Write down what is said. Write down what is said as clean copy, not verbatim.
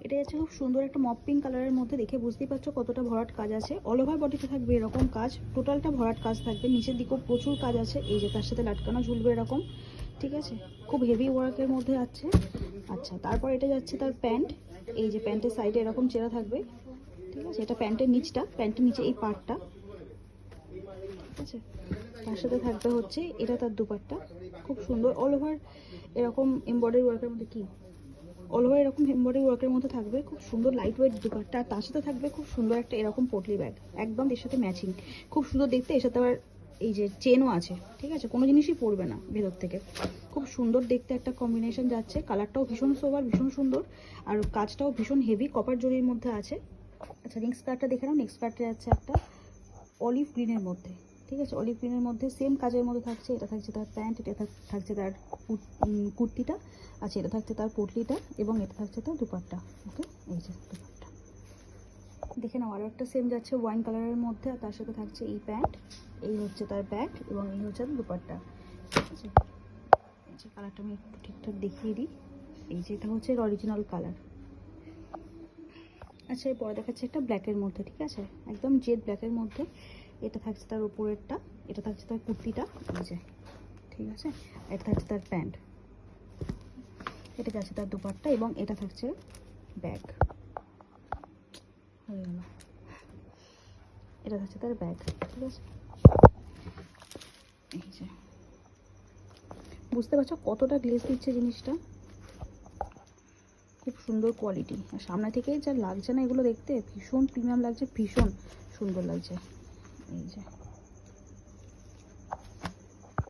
এটা যাচ্ছে খুব সুন্দর একটা মপ পিঙ্ক কালারের মধ্যে, দেখে বুঝতেই পারছো কতটা ভরাট কাজ আছে। অল ওভার বডিতে থাকবে এরকম কাজ, টোটালটা ভরাট কাজ থাকবে। নিচের দিকেও প্রচুর কাজ আছে, এই যে তার সাথে লাটকানো ঝুলবে এরকম, ঠিক আছে, খুব হেভি ওয়ার্কের মধ্যে আছে। আচ্ছা, তারপর এটা যাচ্ছে তার প্যান্ট। এই যে প্যান্টের সাইডে এরকম চেরা থাকবে, ঠিক আছে, এটা প্যান্টের নিচটা, প্যান্টের নিচে এই পার্টটা, ঠিক আছে। তার সাথে থাকবে হচ্ছে এটা তার দুপাট্টা, খুব সুন্দর অল ওভার এরকম এমব্রয়ডারি ওয়ার্কের মধ্যে, কি অল ওভার এরকম এমব্রয়ডারি ওয়ার্কের মধ্যে থাকবে, খুব সুন্দর লাইট ওয়েট দুপাট্টা। আর তার সাথে থাকবে খুব সুন্দর একটা এরকম পটলি ব্যাগ, একদম এর সাথে ম্যাচিং, খুব সুন্দর দেখতে। এর সাথে আবার এই যে চেনও আছে, ঠিক আছে, কোনো জিনিসই পড়বে না ভেতর থেকে, খুব সুন্দর দেখতে একটা কম্বিনেশন যাচ্ছে। কালারটাও ভীষণ সোবার, ভীষণ সুন্দর, আর কাজটাও ভীষণ হেভি কপার জরির মধ্যে আছে। আচ্ছা, নেক্সট কালারটা দেখে নাও। নেক্সট কালারটা যাচ্ছে একটা অলিভ গ্রিনের মধ্যে, ঠিক আছে, অলিভ গ্রিনের মধ্যে সেম কাজের মধ্যে থাকছে। এটা থাকছে তার প্যান্ট, এটা থাকছে তার কুর্তিটা, আচ্ছা, এটা থাকছে তার পটলিটা, এবং এটা থাকছে তার দুপাট্টা। ওকে, এই যে দুপাট্টা দেখে নাও। আরও একটা সেম যাচ্ছে ওয়াইন কালারের মধ্যে, আর তার সাথে থাকছে এই প্যান্ট, এই হচ্ছে তার ব্যাগ, এবং এই হচ্ছে তার দুপাট্টা, ঠিক আছে। এই যে কালারটা আমি একটু ঠিকঠাক দেখিয়ে দিই, এই যে এটা হচ্ছে অরিজিনাল কালার। আচ্ছা, এরপরে দেখাচ্ছে একটা ব্ল্যাকের মধ্যে, ঠিক আছে, একদম জেড ব্ল্যাকের মধ্যে। এটা থাকছে তার উপরেরটা, এটা থাকছে তার কুর্তিটা, এই যে, ঠিক আছে, এটা থাকছে তার প্যান্ট, এটা যাচ্ছে তার দুপাট্টা, এবং এটা থাকছে ব্যাগ, হয়ে গেল, এটা থাকছে তার ব্যাগ, ঠিক আছে। এই যে বুঝতে পারছো কতটা গ্লেজ দিচ্ছে জিনিসটা, খুব সুন্দর কোয়ালিটি। আর সামনে থেকে যা লাগছে না এগুলো দেখতে, ভীষণ প্রিমিয়াম লাগছে, ভীষণ সুন্দর লাগছে, এই যে।